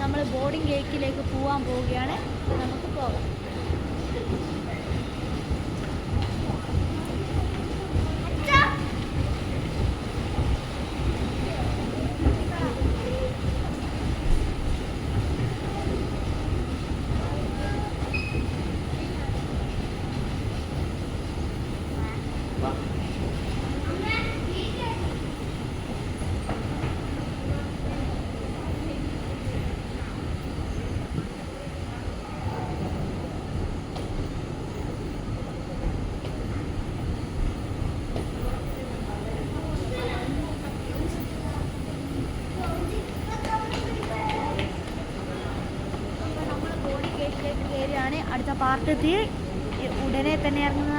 നമ്മൾ ബോർഡിംഗ് ഗേറ്റിലേക്ക് പോകാൻ പോവുകയാണ്. നമുക്ക് പോകാം. അടുത്ത പാർട്ട് ഉടനെ തന്നെ ഇറങ്ങുന്നതാണ്.